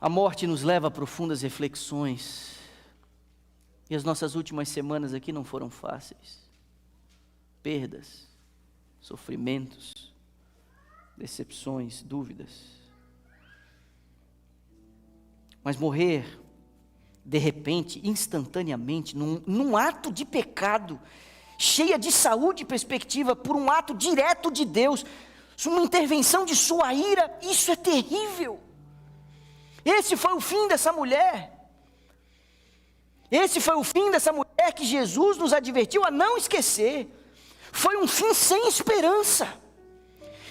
S1: A morte nos leva a profundas reflexões. E as nossas últimas semanas aqui não foram fáceis. Perdas, sofrimentos, decepções, dúvidas. Mas morrer, de repente, instantaneamente, num ato de pecado, cheia de saúde e perspectiva, por um ato direto de Deus, uma intervenção de sua ira, isso é terrível. Esse foi o fim dessa mulher.
S2: Esse foi o fim dessa mulher que Jesus nos advertiu a não esquecer. Foi um fim sem esperança.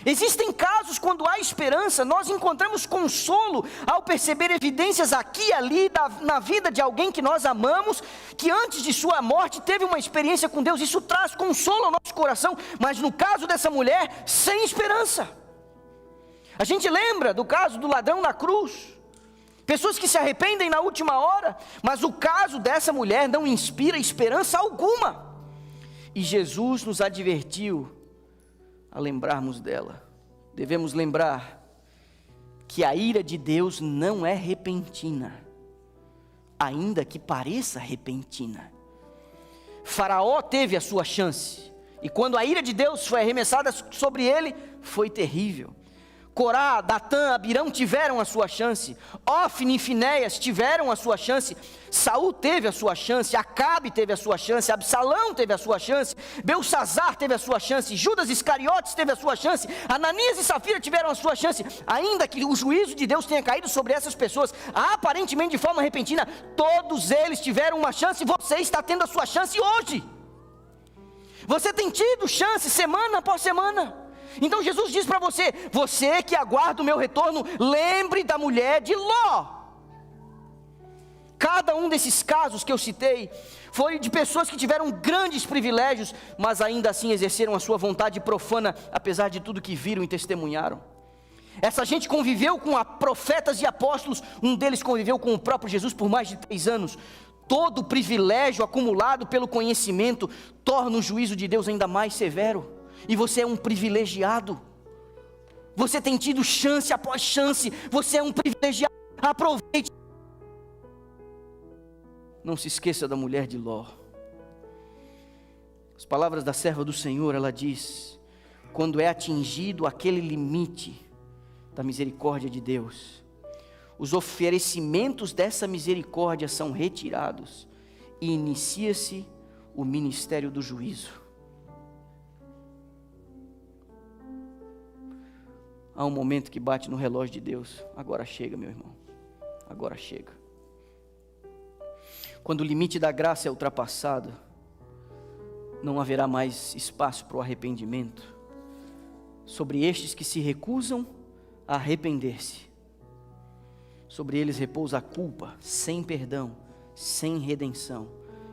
S2: Existem casos quando há esperança, nós encontramos consolo ao perceber evidências aqui e ali na vida de alguém que nós amamos, que antes de sua morte teve uma experiência com Deus. Isso traz consolo ao nosso coração, mas no caso dessa mulher, sem esperança. A gente lembra do caso do ladrão na cruz, pessoas que se arrependem na última hora, mas o caso dessa mulher não inspira esperança alguma. E Jesus nos advertiu a lembrarmos dela. Devemos lembrar que a ira de Deus não é repentina, ainda que pareça repentina. Faraó teve a sua chance, e quando a ira de Deus foi arremessada sobre ele, foi terrível. Corá, Datã, Abirão tiveram a sua chance, Ofni e Finéias tiveram a sua chance, Saul teve a sua chance, Acabe teve a sua chance, Absalão teve a sua chance, Belsazar teve a sua chance, Judas Iscariotes teve a sua chance, Ananias e Safira tiveram a sua chance. Ainda que o juízo de Deus tenha caído sobre essas pessoas, aparentemente de forma repentina, todos eles tiveram uma chance, e você está tendo a sua chance hoje. Você tem tido chance semana após semana. Então Jesus diz para você: você que aguarda o meu retorno, lembre da mulher de Ló. Cada um desses casos que eu citei foi de pessoas que tiveram grandes privilégios, mas ainda assim exerceram a sua vontade profana, apesar de tudo que viram e testemunharam. Essa gente conviveu com profetas e apóstolos, um deles conviveu com o próprio Jesus por mais de 3 anos. Todo o privilégio acumulado pelo conhecimento torna o juízo de Deus ainda mais severo. E você é um privilegiado. Você tem tido chance após chance. Você é um privilegiado. Aproveite. Não se esqueça da mulher de Ló. As palavras da serva do Senhor, ela diz: quando é atingido aquele limite da misericórdia de Deus, os oferecimentos dessa misericórdia são retirados e inicia-se o ministério do juízo. Há um momento que bate no relógio de Deus: agora chega, meu irmão, agora chega. Quando o limite da graça é ultrapassado, não haverá mais espaço para o arrependimento. Sobre estes que se recusam a arrepender-se, sobre eles repousa a culpa, sem perdão, sem redenção,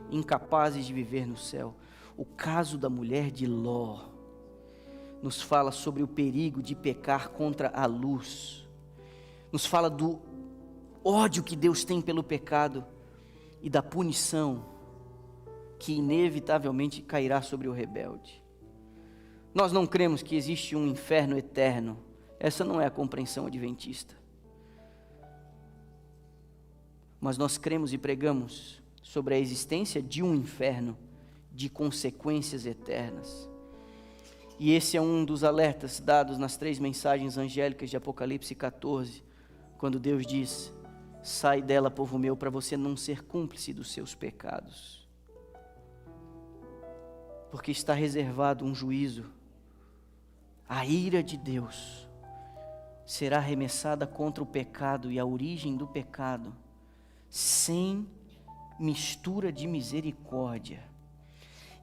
S2: incapazes de viver no céu. O caso da mulher de Ló nos fala sobre o perigo de pecar contra a luz, nos fala do ódio que Deus tem pelo pecado e da punição que inevitavelmente cairá sobre o rebelde. Nós não cremos que existe um inferno eterno. Essa não é a compreensão adventista. Mas nós cremos e pregamos sobre a existência de um inferno de consequências eternas. E esse é um dos alertas dados nas 3 mensagens angélicas de Apocalipse 14, quando Deus diz: sai dela, povo meu, para você não ser cúmplice dos seus pecados. Porque está reservado um juízo. A ira de Deus será arremessada contra o pecado e a origem do pecado, sem mistura de misericórdia.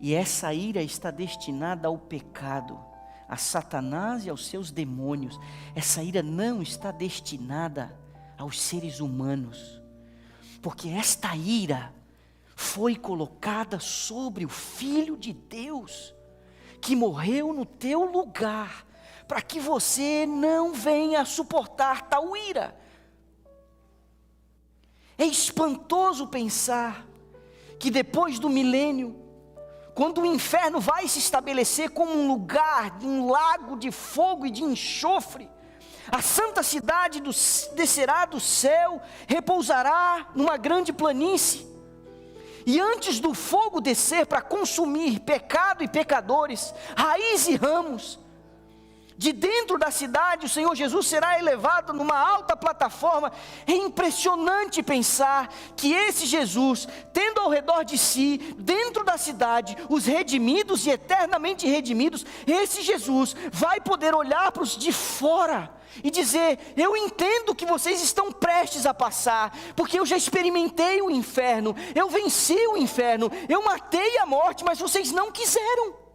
S2: E essa ira está destinada ao pecado, a Satanás e aos seus demônios. Essa ira não está destinada aos seres humanos, porque esta ira foi colocada sobre o Filho de Deus, que morreu no teu lugar, para que você não venha a suportar tal ira. É espantoso pensar que depois do milênio, quando o inferno vai se estabelecer como um lugar, um lago de fogo e de enxofre, a santa cidade descerá do céu, repousará numa grande planície. E antes do fogo descer para consumir pecado e pecadores, raiz e ramos, De dentro da cidade, o Senhor Jesus será elevado numa alta plataforma. É impressionante pensar que esse Jesus, tendo ao redor de si, dentro da cidade, os redimidos e eternamente redimidos, esse Jesus vai poder olhar para os de fora e dizer: eu entendo que vocês estão prestes a passar, porque eu já experimentei o inferno, eu venci o inferno, eu matei a morte, mas vocês não quiseram.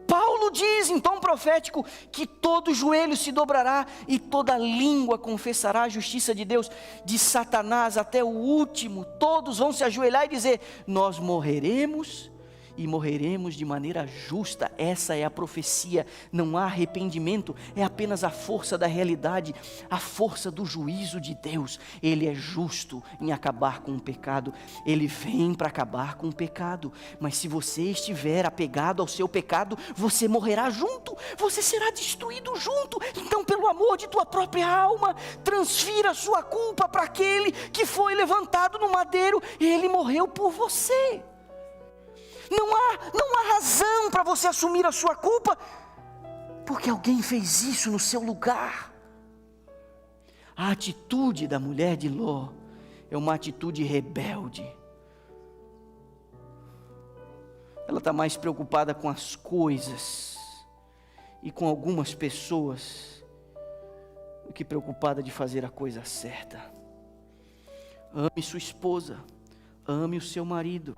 S2: Paulo diz em tom profético que todo joelho se dobrará e toda língua confessará a justiça de Deus. De Satanás até o último, todos vão se ajoelhar e dizer: nós morreremos e morreremos de maneira justa. Essa é a profecia. Não há arrependimento, é apenas a força da realidade, a força do juízo de Deus. Ele é justo em acabar com o pecado, Ele vem para acabar com o pecado. Mas se você estiver apegado ao seu pecado, você morrerá junto, você será destruído junto. Então, pelo amor de tua própria alma, transfira a sua culpa para aquele que foi levantado no madeiro. Ele morreu por você. Não há razão para você assumir a sua culpa, porque alguém fez isso no seu lugar. A atitude da mulher de Ló é uma atitude rebelde. Ela está mais preocupada com as coisas e com algumas pessoas do que preocupada de fazer a coisa certa. Ame sua esposa, ame o seu marido,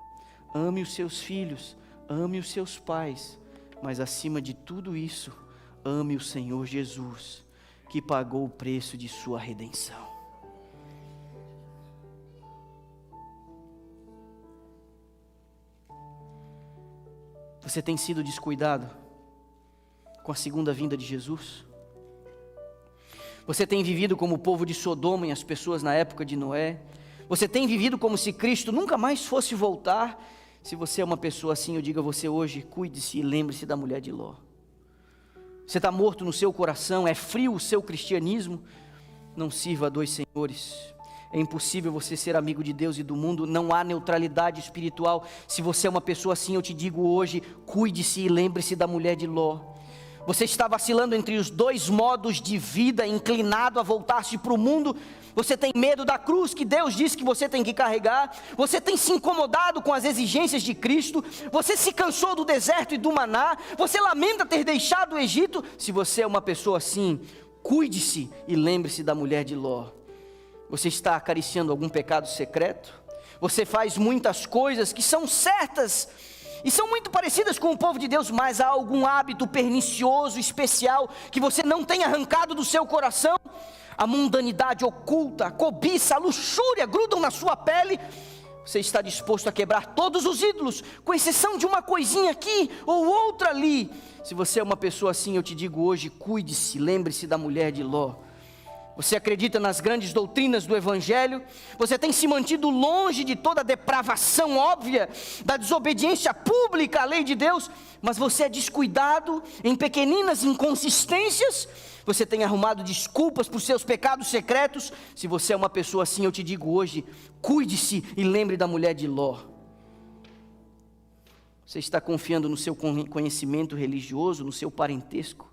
S2: ame os seus filhos, ame os seus pais, mas acima de tudo isso, ame o Senhor Jesus, que pagou o preço de sua redenção. Você tem sido descuidado com a segunda vinda de Jesus? Você tem vivido como o povo de Sodoma e as pessoas na época de Noé? Você tem vivido como se Cristo nunca mais fosse voltar? Se você é uma pessoa assim, eu digo a você hoje: cuide-se e lembre-se da mulher de Ló. Você está morto no seu coração, é frio o seu cristianismo. Não sirva a dois senhores. É impossível você ser amigo de Deus e do mundo. Não há neutralidade espiritual. Se você é uma pessoa assim, eu te digo hoje: cuide-se e lembre-se da mulher de Ló. Você está vacilando entre os dois modos de vida, inclinado a voltar-se para o mundo. Você tem medo da cruz que Deus disse que você tem que carregar. Você tem se incomodado com as exigências de Cristo. Você se cansou do deserto e do maná. Você lamenta ter deixado o Egito. Se você é uma pessoa assim, cuide-se e lembre-se da mulher de Ló. Você está acariciando algum pecado secreto? Você faz muitas coisas que são certas e são muito parecidas com o povo de Deus, mas há algum hábito pernicioso, especial, que você não tem arrancado do seu coração? A mundanidade oculta, a cobiça, a luxúria grudam na sua pele. Você está disposto a quebrar todos os ídolos, com exceção de uma coisinha aqui ou outra ali. Se você é uma pessoa assim, eu te digo hoje: cuide-se, lembre-se da mulher de Ló. Você acredita nas grandes doutrinas do Evangelho? Você tem se mantido longe de toda a depravação óbvia, da desobediência pública à lei de Deus, mas você é descuidado em pequeninas inconsistências. Você tem arrumado desculpas para os seus pecados secretos. Se você é uma pessoa assim, eu te digo hoje: cuide-se e lembre da mulher de Ló. Você está confiando no seu conhecimento religioso, no seu parentesco?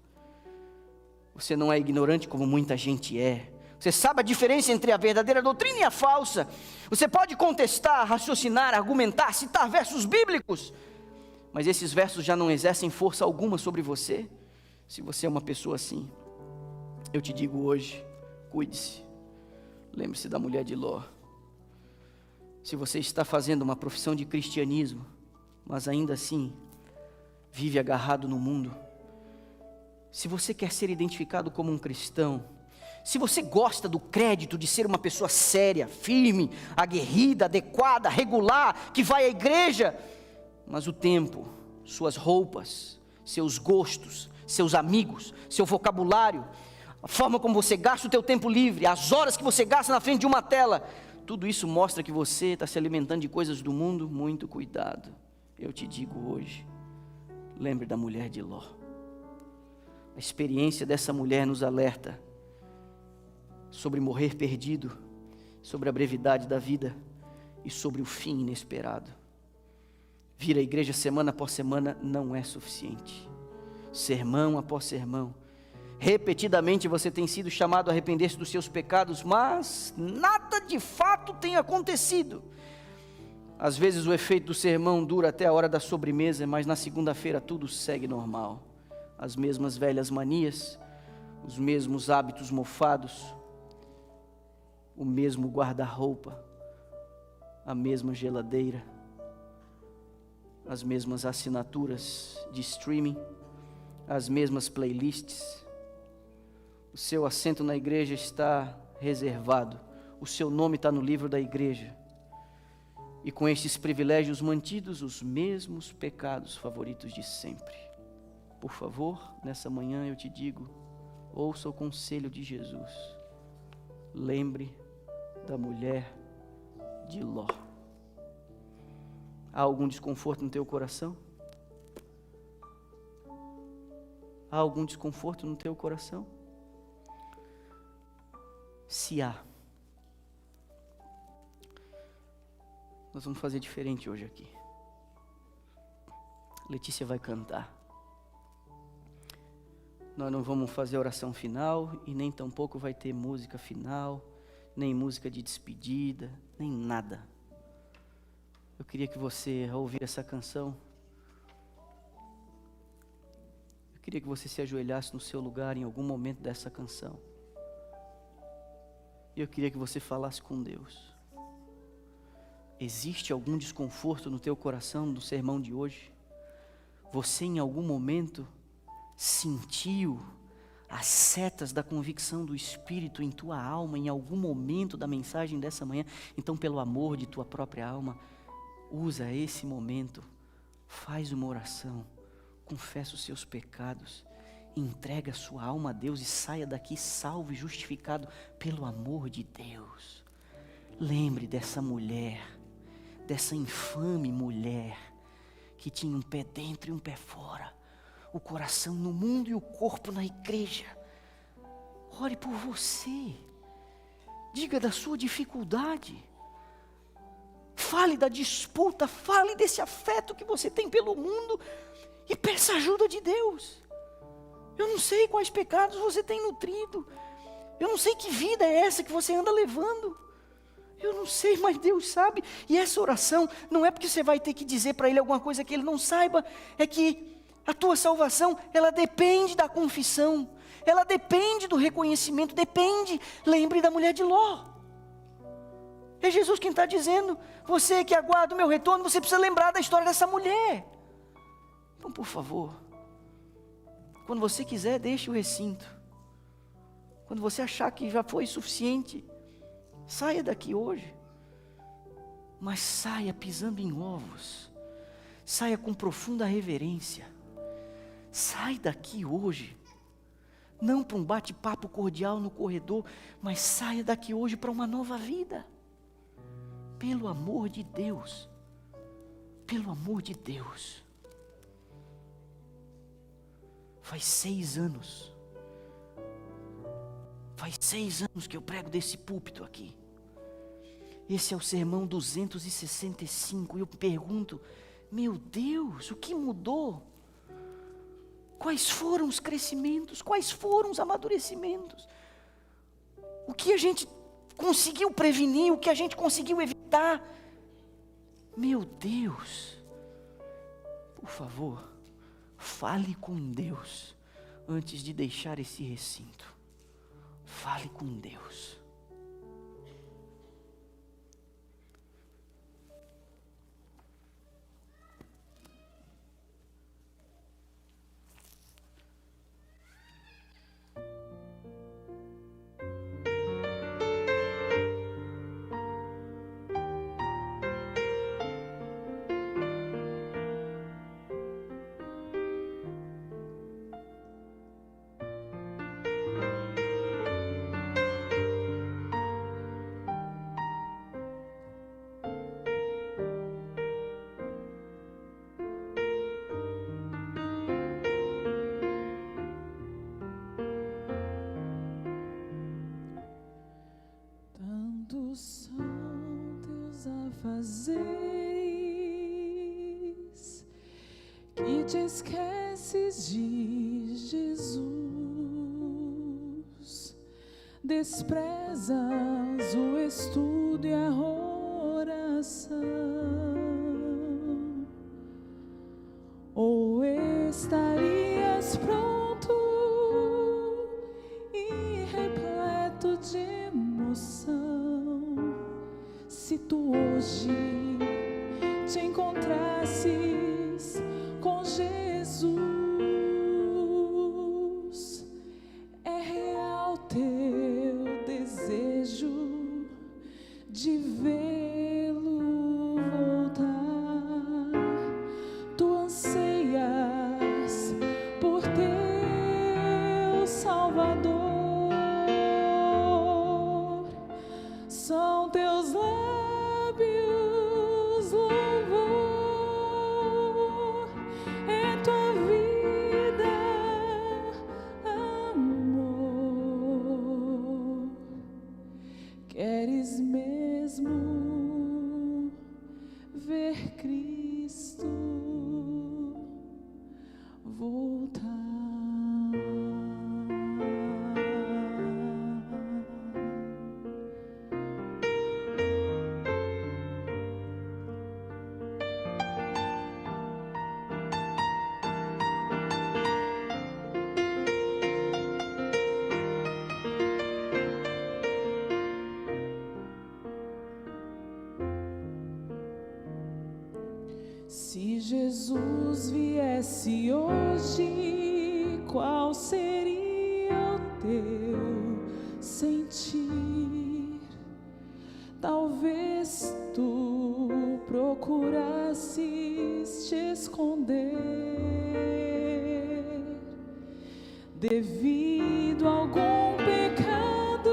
S2: Você não é ignorante como muita gente é. Você sabe a diferença entre a verdadeira doutrina e a falsa. Você pode contestar, raciocinar, argumentar, citar versos bíblicos, mas esses versos já não exercem força alguma sobre você. Se você é uma pessoa assim, eu te digo hoje: cuide-se, lembre-se da mulher de Ló. Se você está fazendo uma profissão de cristianismo, mas ainda assim vive agarrado no mundo, se você quer ser identificado como um cristão, se você gosta do crédito de ser uma pessoa séria, firme, aguerrida, adequada, regular, que vai à igreja, mas o tempo, suas roupas, seus gostos, seus amigos, seu vocabulário, a forma como você gasta o teu tempo livre, as horas que você gasta na frente de uma tela, tudo isso mostra que você está se alimentando de coisas do mundo. Muito cuidado. Eu te digo hoje: lembre da mulher de Ló. A experiência dessa mulher nos alerta sobre morrer perdido, sobre a brevidade da vida e sobre o fim inesperado. Vir à igreja semana após semana não é suficiente. sermão após sermão. Repetidamente você tem sido chamado a arrepender-se dos seus pecados, mas nada de fato tem acontecido. Às vezes o efeito do sermão dura até a hora da sobremesa, mas na segunda-feira tudo segue normal. As mesmas velhas manias, os mesmos hábitos mofados, o mesmo guarda-roupa, a mesma geladeira, as mesmas assinaturas de streaming, as mesmas playlists. O seu assento na igreja está reservado, o seu nome está no livro da igreja. E com estes privilégios mantidos, os mesmos pecados favoritos de sempre. Por favor, nessa manhã eu te digo, ouça o conselho de Jesus. Lembre da mulher de Ló. Há algum desconforto no teu coração? Há algum desconforto no teu coração? Se há, nós vamos fazer diferente hoje aqui. Letícia vai cantar. Nós não vamos fazer a oração final e nem tampouco vai ter música final, nem música de despedida, nem nada. Eu queria que você, ao ouvir essa canção, eu queria que você se ajoelhasse no seu lugar em algum momento dessa canção. E eu queria que você falasse com Deus. Existe algum desconforto no teu coração do sermão de hoje? Você em algum momento sentiu as setas da convicção do Espírito em tua alma, em algum momento da mensagem dessa manhã? Então, pelo amor de tua própria alma, usa esse momento, faz uma oração, confessa os seus pecados, entrega a sua alma a Deus e saia daqui salvo e justificado pelo amor de Deus. Lembre dessa mulher, dessa infame mulher, que tinha um pé dentro e um pé fora, o coração no mundo e o corpo na igreja. Ore por você, diga da sua dificuldade, fale da disputa, fale desse afeto que você tem pelo mundo e peça ajuda de Deus. Eu não sei quais pecados você tem nutrido, eu não sei que vida é essa que você anda levando, eu não sei, mas Deus sabe. E essa oração não é porque você vai ter que dizer para Ele alguma coisa que Ele não saiba, é que a tua salvação, ela depende da confissão, ela depende do reconhecimento, depende. Lembre da mulher de Ló. É Jesus quem está dizendo, você que aguarda o meu retorno, você precisa lembrar da história dessa mulher. Então, por favor, quando você quiser, deixe o recinto. Quando você achar que já foi suficiente, saia daqui hoje. Mas saia pisando em ovos. Saia com profunda reverência. Sai daqui hoje. Não para um bate-papo cordial no corredor, mas saia daqui hoje para uma nova vida. Pelo amor de Deus. Pelo amor de Deus. Faz 6 anos que eu prego desse púlpito aqui. Esse é o sermão 265 e eu pergunto, meu Deus, o que mudou? Quais foram os crescimentos? Quais foram os amadurecimentos? O que a gente conseguiu prevenir? O que a gente conseguiu evitar? Meu Deus, por favor, fale com Deus antes de deixar esse recinto. Fale com Deus.
S3: São teus afazeres que te esqueces de Jesus, desprezas o estudo e a oração, ou estarias pronto e repleto de emoção, se tu hoje te encontrasses com Jesus. É real teu desejo de vê-lo voltar. Tu anseias por teu Salvador. São teus lábios louvor, é tua vida amor. Queres mesmo ver Cristo voltar? Se Jesus viesse hoje, qual seria o teu sentir? Talvez tu procurasses te esconder devido a algum pecado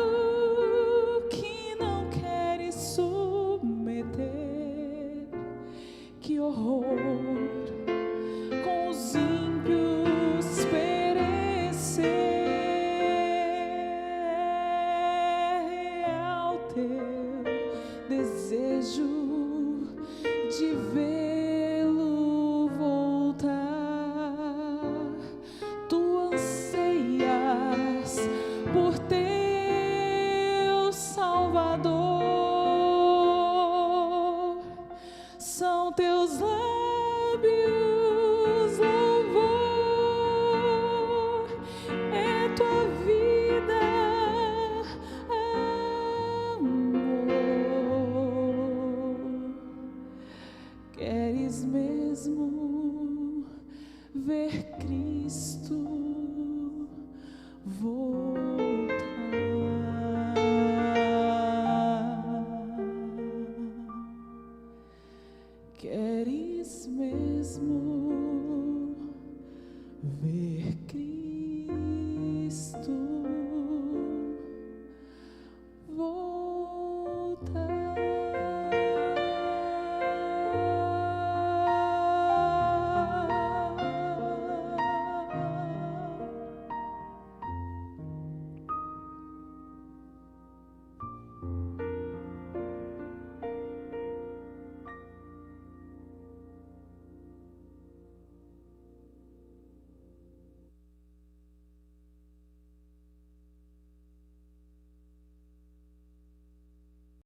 S3: que não queres submeter. Que horror, com os ímpios perecer. Real teu desejo de vê-lo voltar. Tu anseias por ter